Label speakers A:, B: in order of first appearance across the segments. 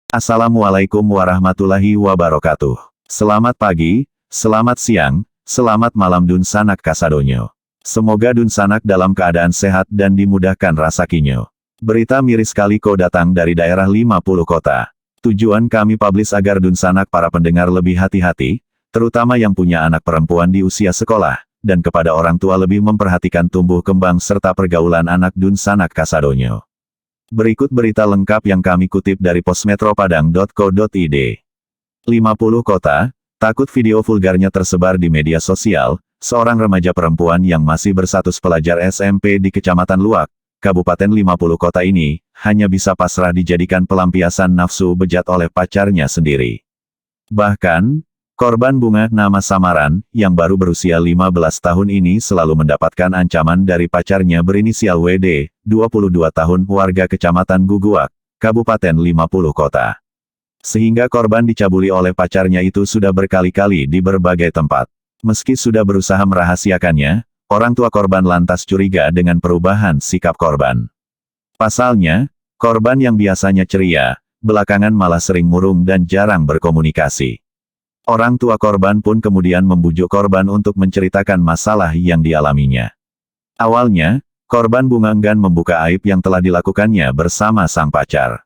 A: Assalamualaikum warahmatullahi wabarakatuh. Selamat pagi, selamat siang, selamat malam Dun Sanak Kasadonyo. Semoga Dun Sanak dalam keadaan sehat dan dimudahkan rezekinya. Berita miris Kaliko datang dari daerah 50 kota. Tujuan kami publish agar Dun Sanak para pendengar lebih hati-hati, terutama yang punya anak perempuan di usia sekolah, dan kepada orang tua lebih memperhatikan tumbuh kembang serta pergaulan anak Dun Sanak Kasadonyo. Berikut berita lengkap yang kami kutip dari posmetropadang.co.id. 50 kota, takut video vulgarnya tersebar di media sosial, seorang remaja perempuan yang masih berstatus pelajar SMP di Kecamatan Luak, Kabupaten 50 kota ini, hanya bisa pasrah dijadikan pelampiasan nafsu bejat oleh pacarnya sendiri. Bahkan, korban Bunga nama samaran, yang baru berusia 15 tahun ini selalu mendapatkan ancaman dari pacarnya berinisial WD, 22 tahun warga Kecamatan Guguak, Kabupaten 50 kota. Sehingga korban dicabuli oleh pacarnya itu sudah berkali-kali di berbagai tempat. Meski sudah berusaha merahasiakannya, orang tua korban lantas curiga dengan perubahan sikap korban. Pasalnya, korban yang biasanya ceria, belakangan malah sering murung dan jarang berkomunikasi. Orang tua korban pun kemudian membujuk korban untuk menceritakan masalah yang dialaminya. Awalnya, korban Bunga enggan membuka aib yang telah dilakukannya bersama sang pacar.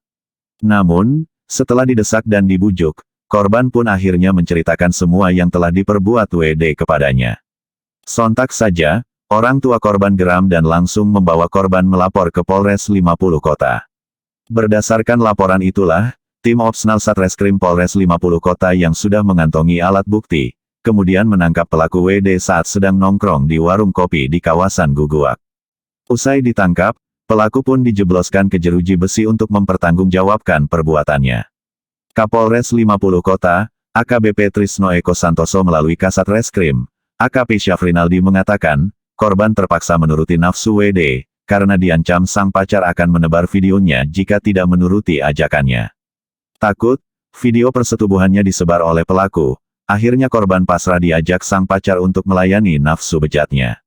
A: Namun, setelah didesak dan dibujuk, korban pun akhirnya menceritakan semua yang telah diperbuat WD kepadanya. Sontak saja, orang tua korban geram dan langsung membawa korban melapor ke Polres 50 Kota. Berdasarkan laporan itulah, tim Opsnal Satreskrim Polres 50 Kota yang sudah mengantongi alat bukti, kemudian menangkap pelaku WD saat sedang nongkrong di warung kopi di kawasan Guguak. Usai ditangkap, pelaku pun dijebloskan ke jeruji besi untuk mempertanggungjawabkan perbuatannya. Kapolres 50 Kota, AKBP Trisno Eko Santoso melalui Kasat Reskrim, AKP Syafrinaldi mengatakan, korban terpaksa menuruti nafsu WD, karena diancam sang pacar akan menebar videonya jika tidak menuruti ajakannya. Takut, video persetubuhannya disebar oleh pelaku, akhirnya korban pasrah diajak sang pacar untuk melayani nafsu bejatnya.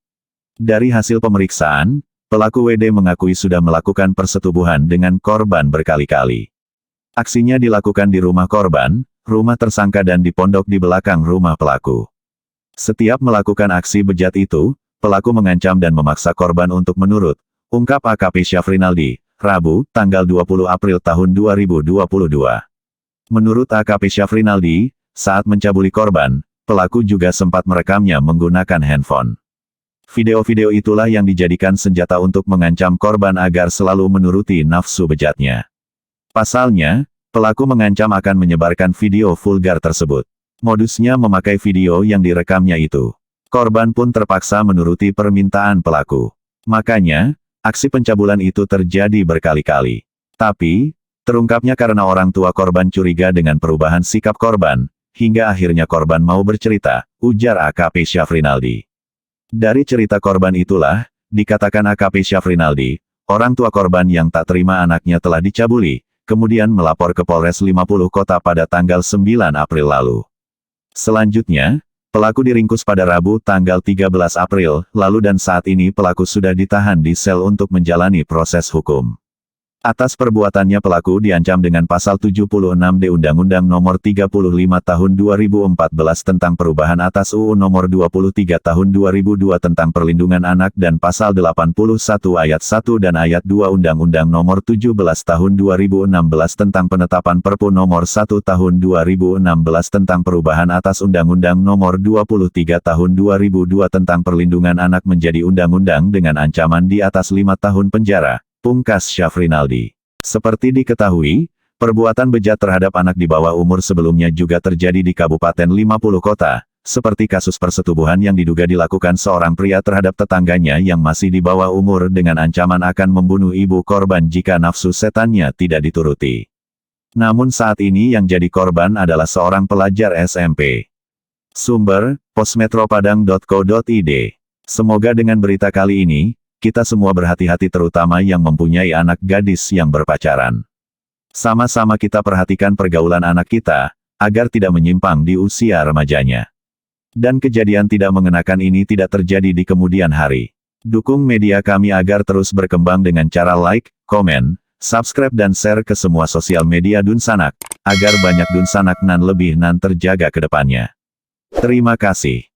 A: Dari hasil pemeriksaan, pelaku WD mengakui sudah melakukan persetubuhan dengan korban berkali-kali. Aksinya dilakukan di rumah korban, rumah tersangka dan di pondok di belakang rumah pelaku. Setiap melakukan aksi bejat itu, pelaku mengancam dan memaksa korban untuk menurut, ungkap AKP Syafrinaldi, Rabu, tanggal 20 April tahun 2022. Menurut AKP Syafrinaldi, saat mencabuli korban, pelaku juga sempat merekamnya menggunakan handphone. Video-video itulah yang dijadikan senjata untuk mengancam korban agar selalu menuruti nafsu bejatnya. Pasalnya, pelaku mengancam akan menyebarkan video vulgar tersebut. Modusnya memakai video yang direkamnya itu. Korban pun terpaksa menuruti permintaan pelaku. Makanya, aksi pencabulan itu terjadi berkali-kali. Tapi, terungkapnya karena orang tua korban curiga dengan perubahan sikap korban, hingga akhirnya korban mau bercerita, ujar AKP Syafrinaldi. Dari cerita korban itulah, dikatakan AKP Syafrinaldi, orang tua korban yang tak terima anaknya telah dicabuli, kemudian melapor ke Polres 50 Kota pada tanggal 9 April lalu. Selanjutnya, pelaku diringkus pada Rabu tanggal 13 April lalu dan saat ini pelaku sudah ditahan di sel untuk menjalani proses hukum. Atas perbuatannya pelaku diancam dengan pasal 76D Undang-Undang Nomor 35 Tahun 2014 tentang perubahan atas UU Nomor 23 Tahun 2002 tentang perlindungan anak dan pasal 81 ayat 1 dan ayat 2 Undang-Undang Nomor 17 Tahun 2016 tentang penetapan Perpu Nomor 1 Tahun 2016 tentang perubahan atas Undang-Undang Nomor 23 Tahun 2002 tentang perlindungan anak menjadi undang-undang dengan ancaman di atas 5 tahun penjara. Pungkas Syafrinaldi. Seperti diketahui, perbuatan bejat terhadap anak di bawah umur sebelumnya juga terjadi di Kabupaten 50 Kota, seperti kasus persetubuhan yang diduga dilakukan seorang pria terhadap tetangganya yang masih di bawah umur dengan ancaman akan membunuh ibu korban jika nafsu setannya tidak dituruti. Namun saat ini yang jadi korban adalah seorang pelajar SMP. Sumber, posmetropadang.co.id. Semoga dengan berita kali ini, kita semua berhati-hati terutama yang mempunyai anak gadis yang berpacaran. Sama-sama kita perhatikan pergaulan anak kita, agar tidak menyimpang di usia remajanya. Dan kejadian tidak mengenakan ini tidak terjadi di kemudian hari. Dukung media kami agar terus berkembang dengan cara like, komen, subscribe dan share ke semua sosial media Dun Sanak, agar banyak Dun Sanak nan lebih nan terjaga ke depannya. Terima kasih.